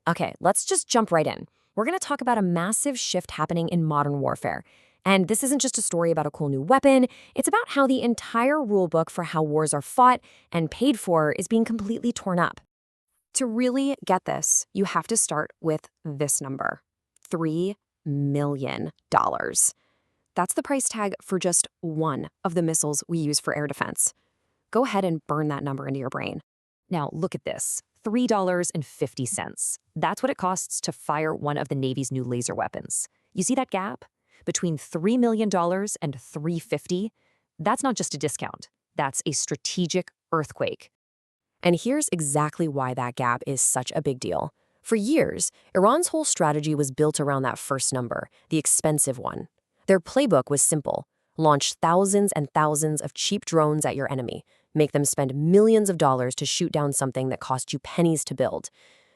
Okay, let's just jump right in. We're going to talk about a massive shift happening in modern warfare. And this isn't just a story about a cool new weapon, it's about how the entire rulebook for how wars are fought and paid for is being completely torn up. To really get this, you have to start with this number, $3 million. That's the price tag for just one of the missiles we use for air defense. Go ahead and burn that number into your brain. Now, look at this, $3.50. That's what it costs to fire one of the Navy's new laser weapons. You see that gap? Between $3 million and $350? That's not just a discount. That's a strategic earthquake. And here's exactly why that gap is such a big deal. For years, Iran's whole strategy was built around that first number, the expensive one. Their playbook was simple. Launch thousands and thousands of cheap drones at your enemy. Make them spend millions of dollars to shoot down something that cost you pennies to build.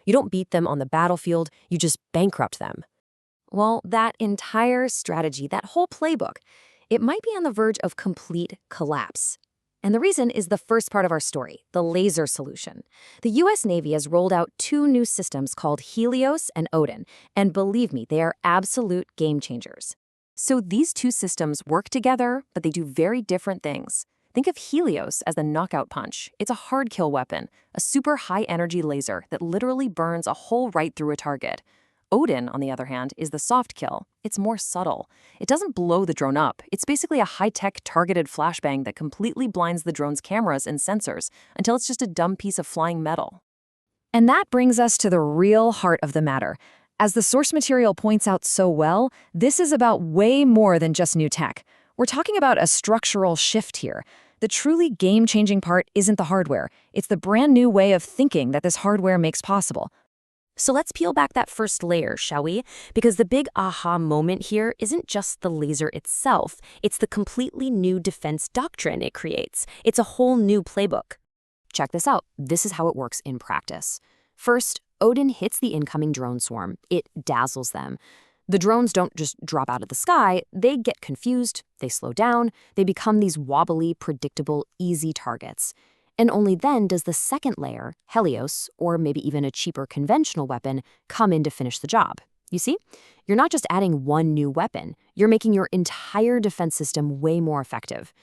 You don't beat them on the battlefield, you just bankrupt them. Well, that entire strategy, that whole playbook, it might be on the verge of complete collapse. And the reason is the first part of our story, the laser solution. The U.S. Navy has rolled out two new systems called HELIOS and ODIN, and believe me, they are absolute game changers. So these two systems work together, but they do very different things. Think of Helios as the knockout punch. It's a hard kill weapon, a super high-energy laser that literally burns a hole right through a target. Odin, on the other hand, is the soft kill. It's more subtle. It doesn't blow the drone up. It's basically a high-tech targeted flashbang that completely blinds the drone's cameras and sensors until it's just a dumb piece of flying metal. And that brings us to the real heart of the matter. As the source material points out so well, this is about way more than just new tech. We're talking about a structural shift here. The truly game-changing part isn't the hardware. It's the brand new way of thinking that this hardware makes possible. So let's peel back that first layer, shall we? Because the big aha moment here isn't just the laser itself. It's the completely new defense doctrine it creates. It's a whole new playbook. Check this out. This is how it works in practice. First, Odin hits the incoming drone swarm. It dazzles them. The drones don't just drop out of the sky. They get confused, they slow down, they become these wobbly, predictable, easy targets. And only then does the second layer, Helios, or maybe even a cheaper conventional weapon, come in to finish the job. You see? You're not just adding one new weapon, you're making your entire defense system way more effective.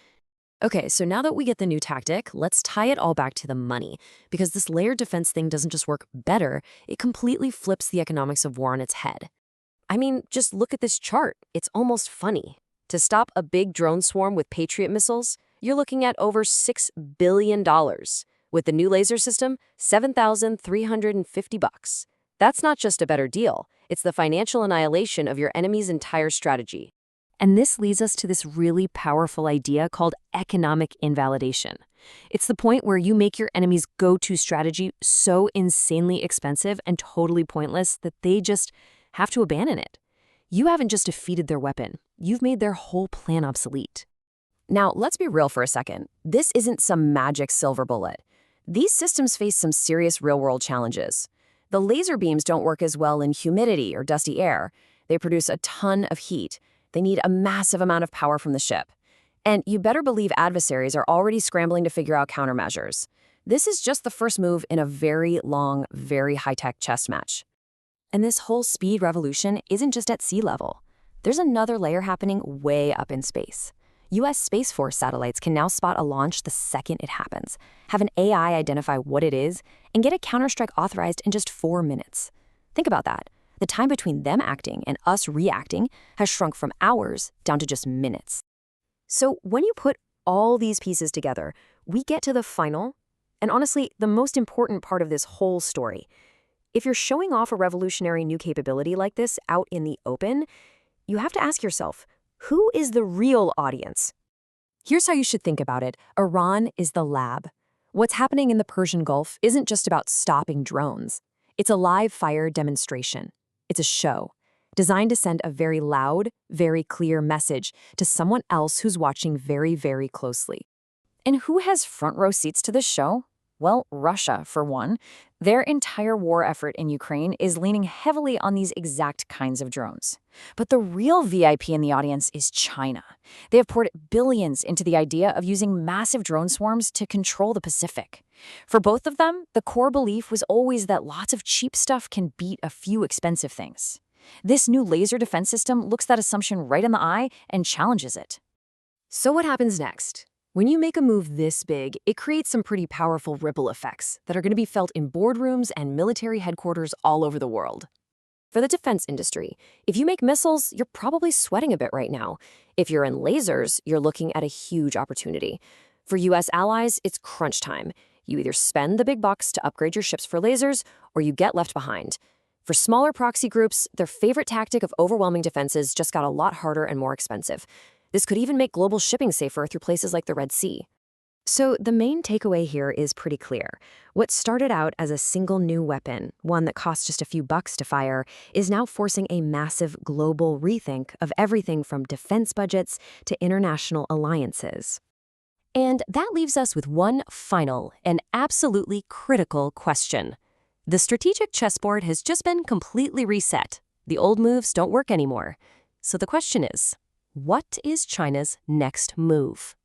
Okay, so now that we get the new tactic, let's tie it all back to the money, because this layered defense thing doesn't just work better, it completely flips the economics of war on its head. I mean, just look at this chart. It's almost funny. To stop a big drone swarm with Patriot missiles, you're looking at over $6 billion. With the new laser system, $7,350. That's not just a better deal. It's the financial annihilation of your enemy's entire strategy. And this leads us to this really powerful idea called economic invalidation. It's the point where you make your enemy's go-to strategy so insanely expensive and totally pointless that they just have to abandon it. You haven't just defeated their weapon, you've made their whole plan obsolete. Now, let's be real for a second. This isn't some magic silver bullet. These systems face some serious real-world challenges. The laser beams don't work as well in humidity or dusty air. They produce a ton of heat. They need a massive amount of power from the ship. And you better believe adversaries are already scrambling to figure out countermeasures. This is just the first move in a very long, very high-tech chess match. And this whole speed revolution isn't just at sea level. There's another layer happening way up in space. U.S. Space Force satellites can now spot a launch the second it happens, have an AI identify what it is, and get a counterstrike authorized in just 4 minutes. Think about that. The time between them acting and us reacting has shrunk from hours down to just minutes. So when you put all these pieces together, we get to the final, and honestly, the most important part of this whole story. If you're showing off a revolutionary new capability like this out in the open, you have to ask yourself, who is the real audience? Here's how you should think about it. Iran is the lab. What's happening in the Persian Gulf isn't just about stopping drones. It's a live fire demonstration. It's a show, designed to send a very loud, very clear message to someone else who's watching very, very closely. And who has front row seats to this show? Well, Russia, for one. Their entire war effort in Ukraine is leaning heavily on these exact kinds of drones. But the real VIP in the audience is China. They have poured billions into the idea of using massive drone swarms to control the Pacific. For both of them, the core belief was always that lots of cheap stuff can beat a few expensive things. This new laser defense system looks that assumption right in the eye and challenges it. So what happens next? When you make a move this big, it creates some pretty powerful ripple effects that are going to be felt in boardrooms and military headquarters all over the world. For the defense industry, if you make missiles, you're probably sweating a bit right now. If you're in lasers, you're looking at a huge opportunity. For U.S. allies, it's crunch time. You either spend the big bucks to upgrade your ships for lasers, or you get left behind. For smaller proxy groups, their favorite tactic of overwhelming defenses just got a lot harder and more expensive. This could even make global shipping safer through places like the Red Sea. So the main takeaway here is pretty clear. What started out as a single new weapon, one that cost just a few bucks to fire, is now forcing a massive global rethink of everything from defense budgets to international alliances. And that leaves us with one final and absolutely critical question. The strategic chessboard has just been completely reset. The old moves don't work anymore. So the question is, what is China's next move?